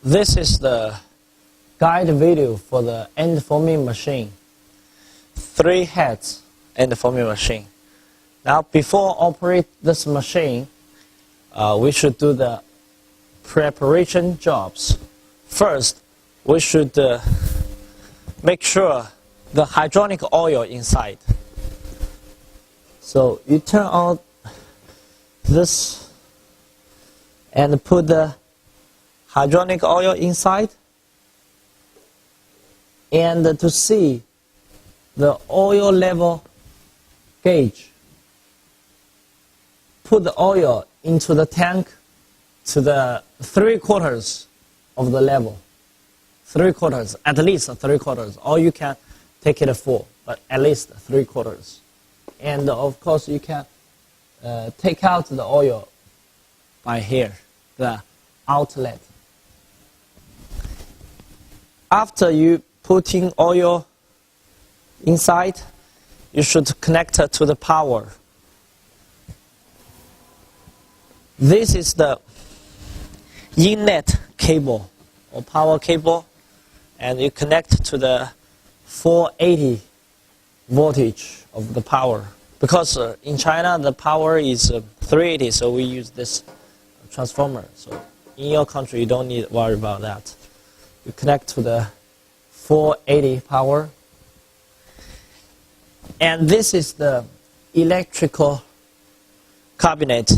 This is the guide video for the end forming machine. 3 heads end forming machine. Now before operate this machine, we should do the preparation jobs. First, we should make sure the hydraulic oil inside. So you turn on this and put the hydraulic oil inside, and to see the oil level gauge, put the oil into the tank to the 3/4 of the level. 3/4, at least 3/4, or you can take it full, but at least 3/4. And of course you can take out the oil by here, the outlet. After you putting oil inside, you should connect it to the power. This is the inlet cable or power cable, and you connect to the 480 voltage of the power. Because in China the power is 380, so we use this transformer. So in your country you don't need to worry about that. You connect to the 480 power. And this is the electrical cabinet.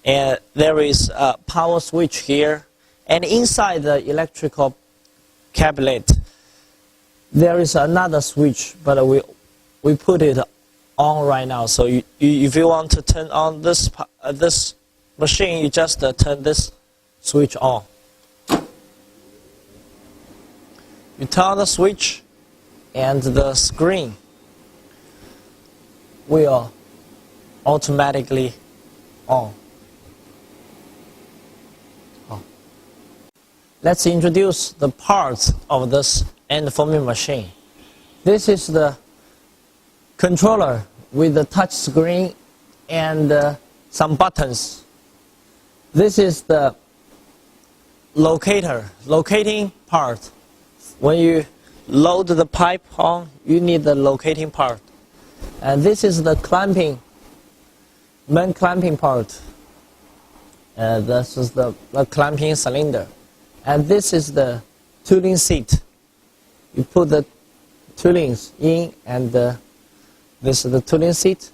And there is a power switch here. And inside the electrical cabinet, there is another switch, but we put it on right now. So if you want to turn on this machine, you just turn this switch on. You turn on the switch, and the screen will automatically on. Let's introduce the parts of this end forming machine. This is the controller with the touch screen and some buttons. This is the locating part. When you load the pipe on, you need the locating part. And this is the main clamping part. This is the clamping cylinder. And this is the tooling seat. You put the toolings in, and this is the tooling seat.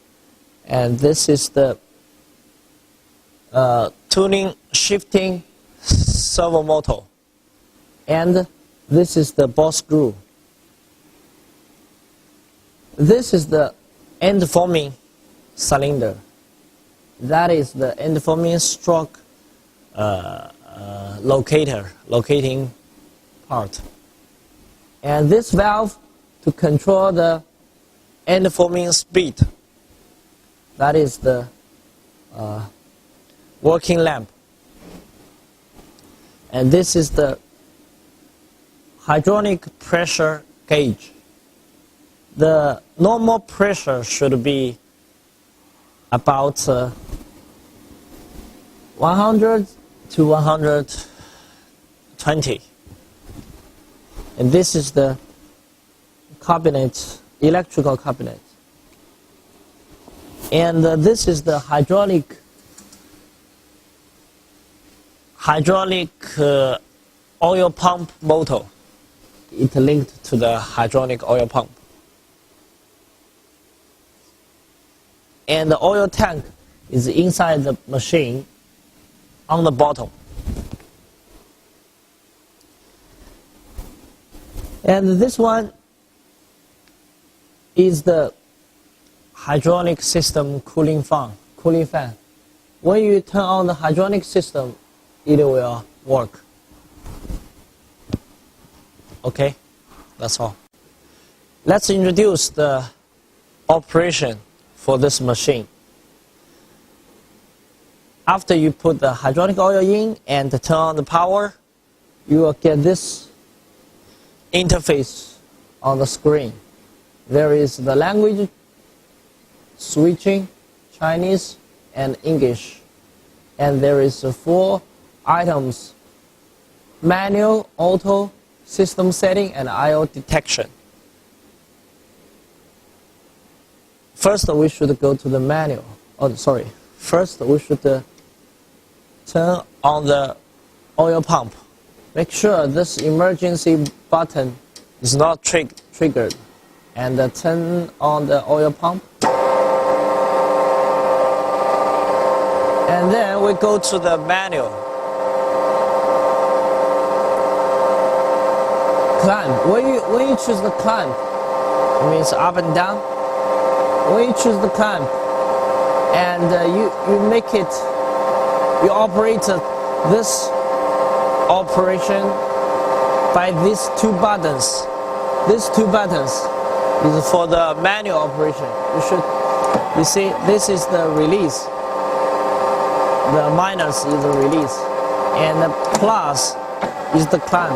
And this is the tuning shifting servo motor. And this is the ball screw. This is the end forming cylinder. That is the end forming stroke locating part. And this valve to control the end forming speed. That is the working lamp. And this is the hydraulic pressure gauge. The normal pressure should be about 100 to 120. And this is the cabinet, electrical cabinet. And this is the hydraulic oil pump motor. It linked to the hydraulic oil pump. And the oil tank is inside the machine on the bottom. And this one is the hydraulic system cooling fan. When you turn on the hydraulic system, it will work. Okay, that's all. Let's introduce the operation for this machine. After you put the hydraulic oil in and turn on the power, you will get this interface on the screen. There is the language switching, Chinese and English. And there is 4 items manual, auto, system setting, and I/O detection. First, we should go to the manual. Oh, sorry. First, we should turn on the oil pump. Make sure this emergency button is not triggered. And turn on the oil pump. And then we go to the manual. Climb. When you choose the climb, it means up and down. When you choose the climb, and you make it, you operate this operation by these two buttons. These two buttons is for the manual operation. You see, this is the release. The minus is the release, and the plus is the climb.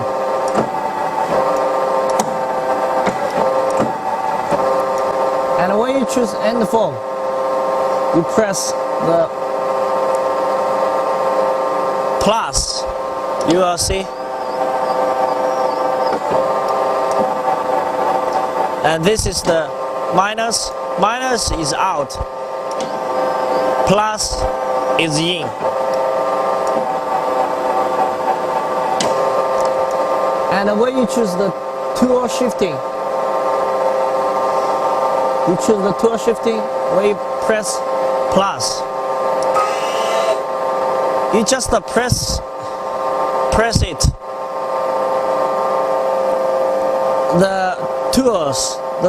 And when you choose end form, you press the plus. You will see. And this is the minus. Minus is out. Plus is in. And when you choose the tool shifting, you choose the tool shifting, when you press plus. You just press it. The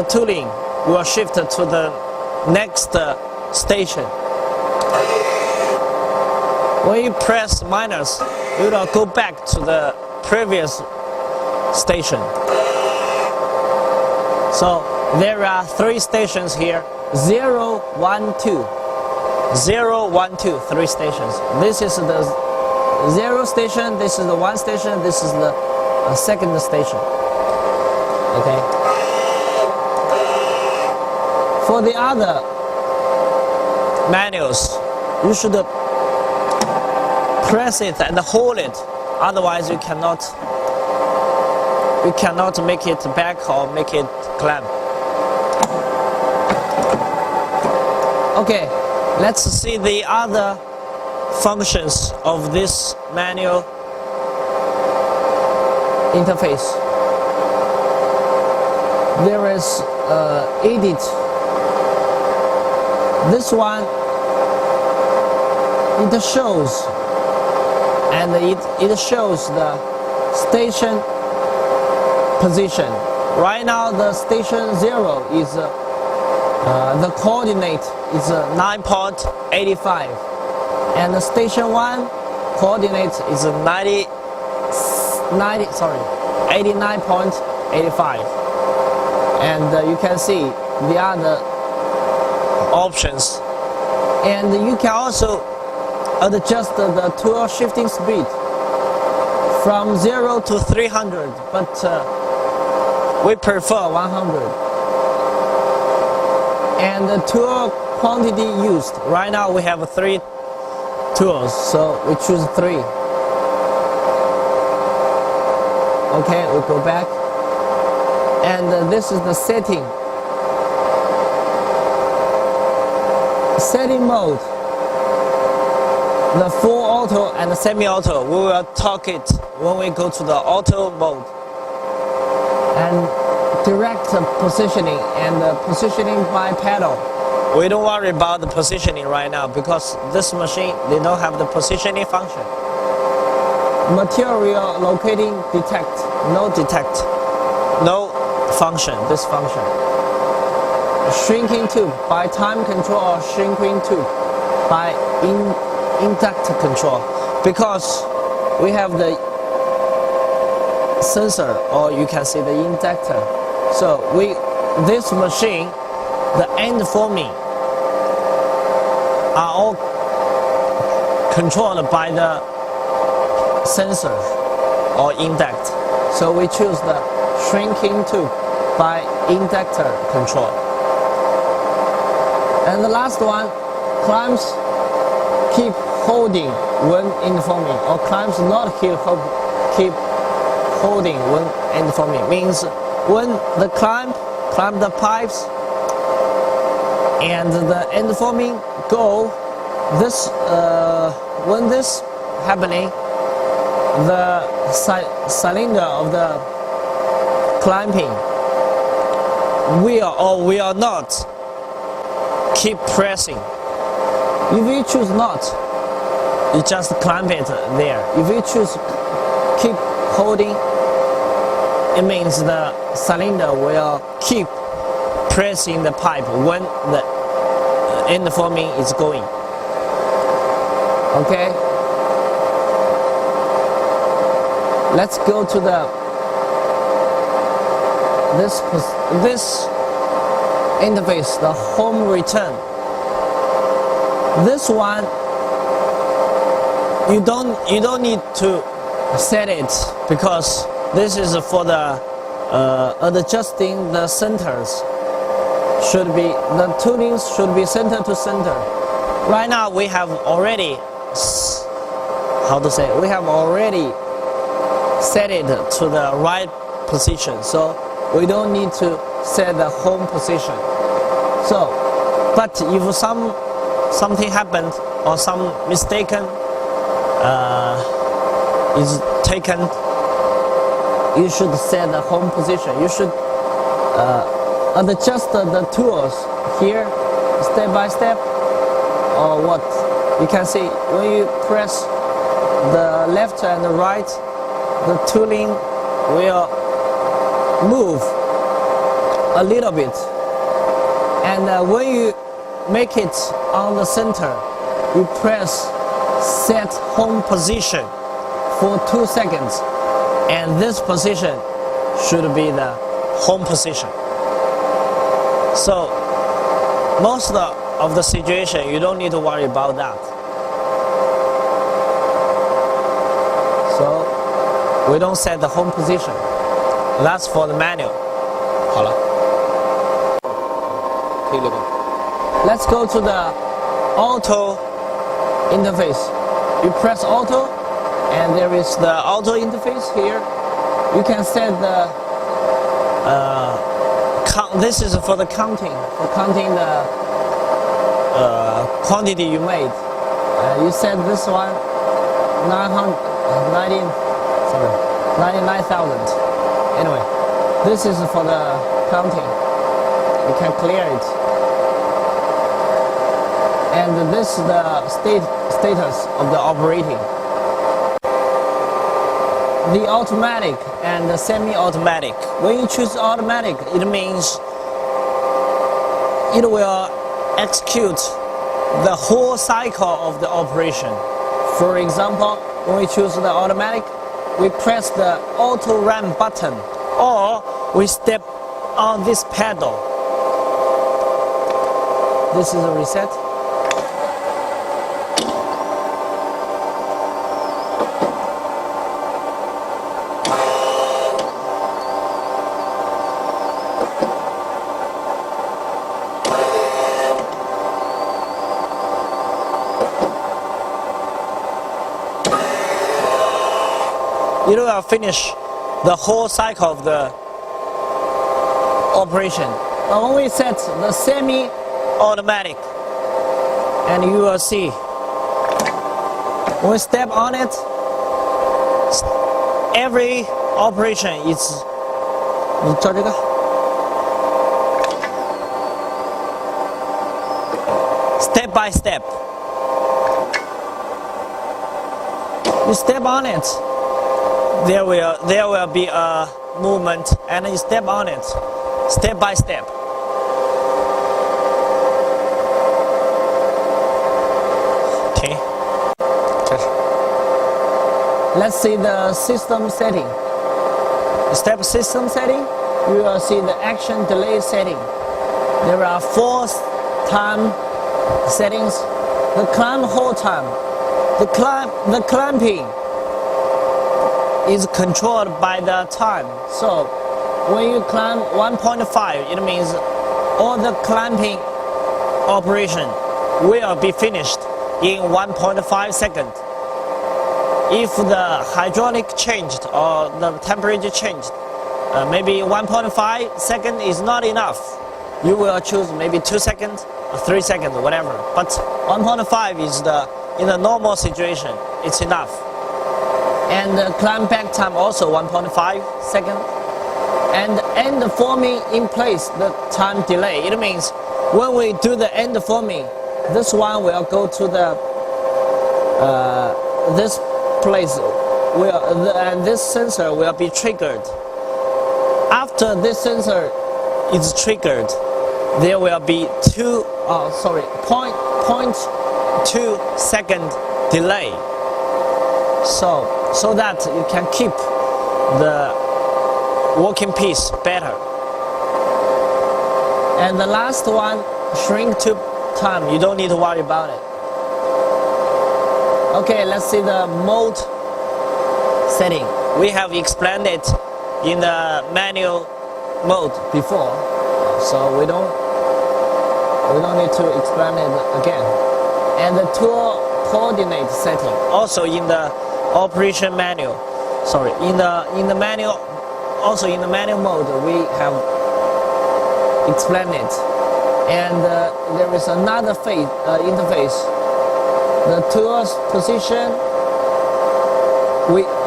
tooling will shift to the next station. When you press minus, it will go back to the previous station. So there are 3 stations here: 0, 1, 2. 0, 1, 2, 3 stations. This is the 0 station, this is the 1 station, this is the 2nd station. Okay. For the other manuals, you should press it and hold it. Otherwise, you cannot make it back or make it clamp. Okay, let's see the other functions of this manual interface. There is edit. This one, it shows, and it shows the station position. Right now, the station 0 is the coordinate is 9.85, and the station 1 coordinate is 89.85. And you can see the other options, and you can also adjust the tool shifting speed from 0 to 300, but we prefer 100. And the tool quantity used, right now we have 3 tools, so we choose 3. Okay, we go back, and this is the setting mode. The full auto and the semi-auto, we will talk it when we go to the auto mode. And direct positioning and positioning by pedal. We don't worry about the positioning right now because this machine, they don't have the positioning function. Material locating detect, no function, this function. Shrinking tube by time control or shrinking tube by inductor control, because we have the sensor, or you can say the inductor. So this machine, the end forming are all controlled by the sensor or induct. So we choose the shrinking tube by inductor control. And the last one, clamps keep holding when informing, or clamps not keep holding when end forming. Means when the climb the pipes and the end forming go, this when this happening, the cylinder of the clamping will or will not keep pressing. If you choose not, you just clamp it there. If you choose keep holding, it means the cylinder will keep pressing the pipe when the end forming is going. Okay? Let's go to this interface, the home return. This one you don't need to set it, because this is for the adjusting the centers. The tunings should be center to center. Right now we have already set it to the right position, so we don't need to set the home position. So, but if something happened or some mistaken is taken, you should set the home position. You should adjust the tools here step by step, or what you can see when you press the left and the right, the tooling will move a little bit, and when you make it on the center, you press set home position for 2 seconds, and this position should be the home position. So most of the situation you don't need to worry about that. So we don't set the home position. That's for the manual. 好了，可以了吧？ Let's go to the auto interface. You press auto, and there is the auto interface here. You can set the this is for the counting, the quantity you made. You set this one 99,000. Anyway, this is for the counting. You can clear it. And this is the status of the operating. The automatic and the semi-automatic. When you choose automatic, it means it will execute the whole cycle of the operation. For example, when we choose the automatic, we press the auto run button, or we step on this pedal. This is a reset. It will finish the whole cycle of the operation. Now when we set the semi-automatic, and you will see, when we step on it, every operation is step by step. You step on it, there will be a movement, and you step on it, step by step. Okay. Let's see the system setting. Step system setting, you will see the action delay setting. There are 4 time settings. The climb hold time. The clamping is controlled by the time. So when you climb 1.5, it means all the clamping operation will be finished in 1.5 seconds. If the hydraulic changed or the temperature changed, maybe 1.5 seconds is not enough. You will choose maybe 2 seconds or 3 seconds, whatever. But 1.5 is in a normal situation, it's enough. And the climb back time also 1.5 seconds. And end forming in place, the time delay. It means when we do the end forming, this one will go to the this place, and this sensor will be triggered. After this sensor is triggered, there will be 0.2 second delay. So that you can keep the working piece better. And the last one, shrink to time. You don't need to worry about it. Okay, let's see the mode setting. We have explained it in the manual mode before, so we don't need to explain it again. And the tool coordinate setting, also in the operation manual. Sorry, in the manual, also in the manual mode, we have explained it. And there is another interface. The tools position.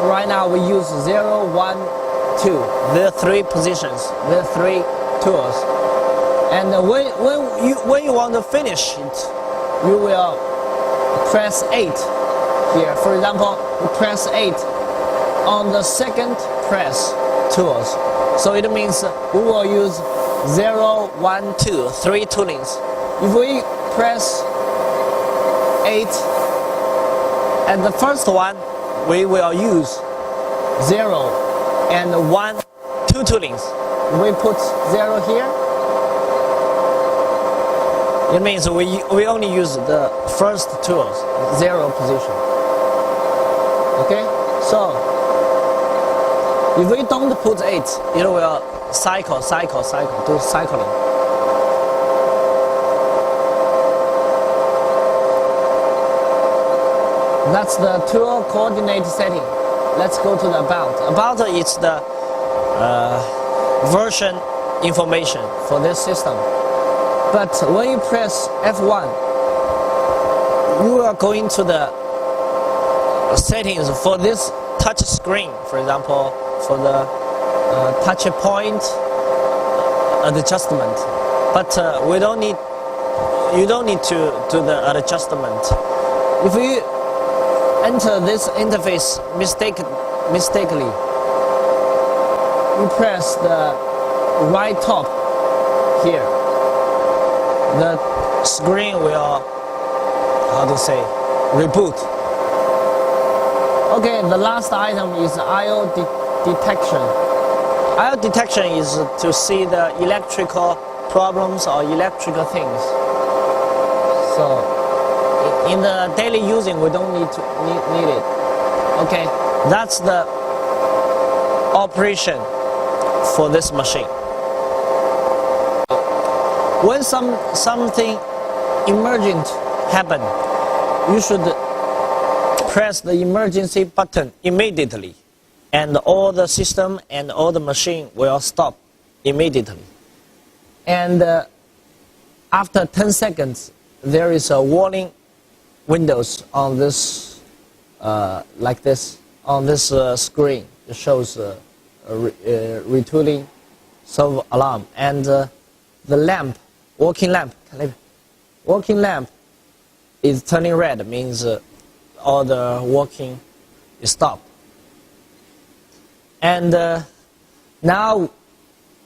Right now we use 0, 1, 2. There are 3 positions. There are 3 tools. And when you want to finish it, you will press 8 here. For example, you press 8 on the second press tools. So it means we will use 0, 1, 2, 3 toolings. If we press 8 and the first one, we will use 0 and 1, 2 toolings. We put 0 here. It means we only use the first tools, 0 position. Okay? So, if we don't put 8, it will cycle, do cycling. That's the tool coordinate setting. Let's go to the about. About is the version information for this system. But when you press F1, you are going to the settings for this touch screen. For example, for the touch point adjustment. But you don't need to do the adjustment. If you enter this interface mistakenly, you press the right top here. The screen will, reboot. Okay, the last item is IO detection. IO detection is to see the electrical problems or electrical things. So, in the daily using, we don't need it. Okay, that's the operation for this machine. When something emergent happen, you should press the emergency button immediately, and all the system and all the machine will stop immediately. And after 10 seconds, there is a warning windows on this, like this, on this screen. It shows retooling, servo alarm, and the lamp, working lamp is turning red, means all the working is stopped. And now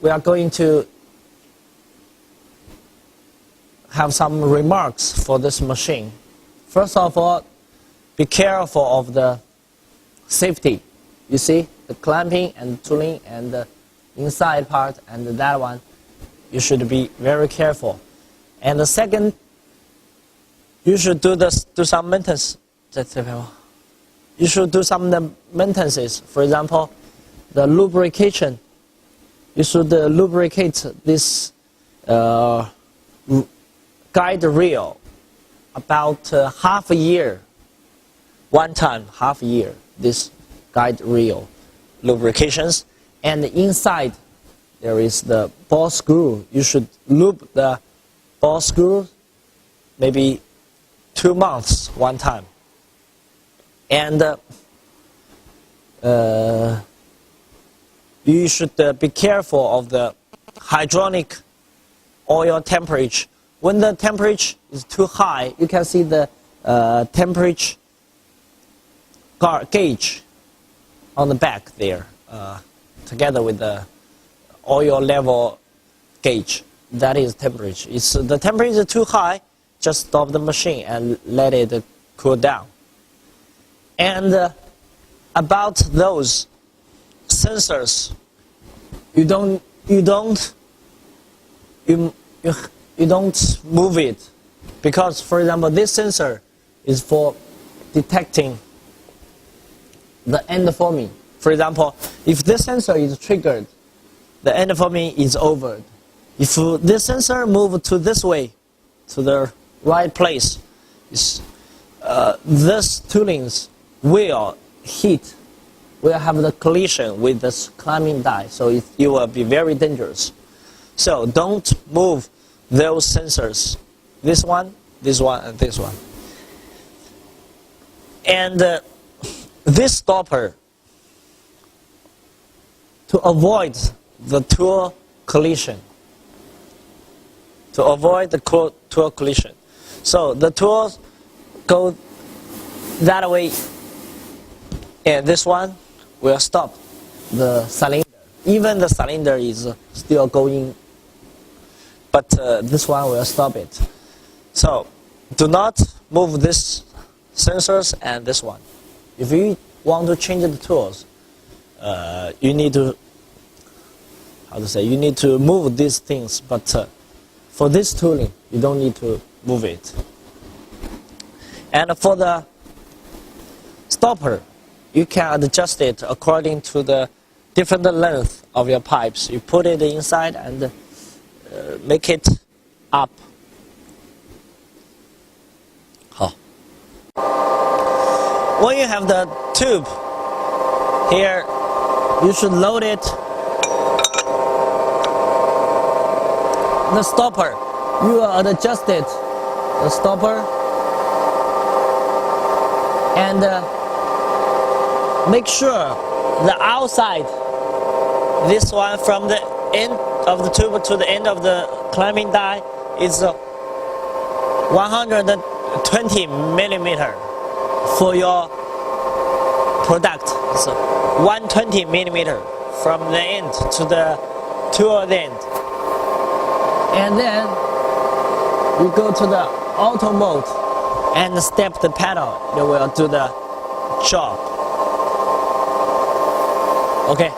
we are going to have some remarks for this machine. First of all, be careful of the safety. You see, the clamping and tooling and the inside part and that one, you should be very careful. And the second, you should do some maintenance. You should do some maintenances. For example, the lubrication. You should lubricate this guide rail about half a year. One time, half a year. this guide rail lubrications. And inside there is the ball screw. You should loop the ball screw maybe 2 months one time. And you should be careful of the hydraulic oil temperature. When the temperature is too high, you can see the temperature gauge on the back there, together with the oil level gauge. That is temperature. If the temperature is too high, just stop the machine and let it cool down. And about those sensors, you don't move it, because, for example, this sensor is for detecting the end forming. For example, if this sensor is triggered, the end forming is over. If this sensor moves to this way, to the right place, this toolings will have the collision with this climbing die, so it will be very dangerous. So don't move those sensors, this one, and this one. And this stopper, to avoid the tool collision. So the tools go that way, and this one will stop the cylinder. Even the cylinder is still going, but this one will stop it. So do not move these sensors and this one. If you want to change the tools, you need to move these things, but for this tooling, you don't need to move it. And for the stopper, you can adjust it according to the different length of your pipes. You put it inside and make it up. When you have the tube here, you should load it. The stopper, you will adjust it, the stopper, and make sure the outside, this one from the end of the tube to the end of the climbing die, is 120 millimeter. For your product, so 120 millimeter from the end to the tool end. And then you go to the auto mode and step the pedal. You will do the job. Okay.